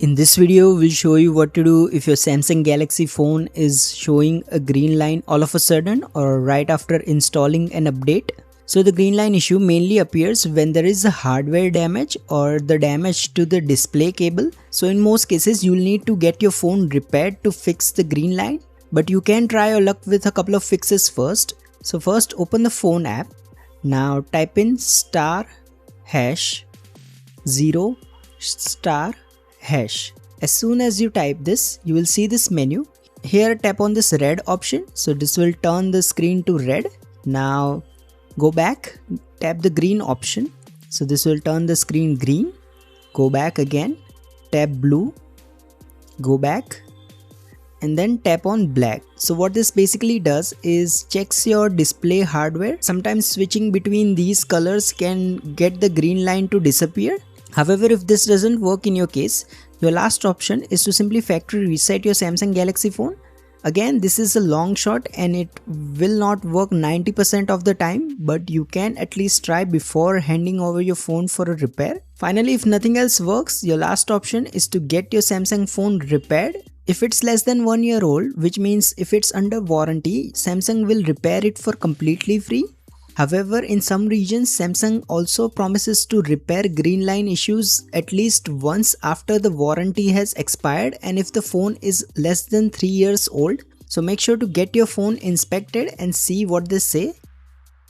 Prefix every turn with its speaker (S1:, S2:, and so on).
S1: In this video, we'll show you what to do if your Samsung Galaxy phone is showing a green line all of a sudden or right after installing an update. So the green line issue mainly appears when there is a hardware damage or the damage to the display cable. So in most cases, you'll need to get your phone repaired to fix the green line. But you can try your luck with a couple of fixes first. So first open the phone app. Now type in *#0*# As soon as you type this, you will see this menu. Here tap on this red option. So this will turn the screen to red. Now go back, tap the green option. So this will turn the screen green. Go back again, tap blue, go back, and then tap on black. So what this basically does is checks your display hardware. Sometimes switching between these colors can get the green line to disappear. However, if this doesn't work in your case, your last option is to simply factory reset your Samsung Galaxy phone. Again, this is a long shot and it will not work 90% of the time, but you can at least try before handing over your phone for a repair. Finally, if nothing else works, your last option is to get your Samsung phone repaired. If it's less than 1 year old, which means if it's under warranty, Samsung will repair it for completely free. However, in some regions, Samsung also promises to repair green line issues at least once after the warranty has expired and if the phone is less than 3 years old. So make sure to get your phone inspected and see what they say.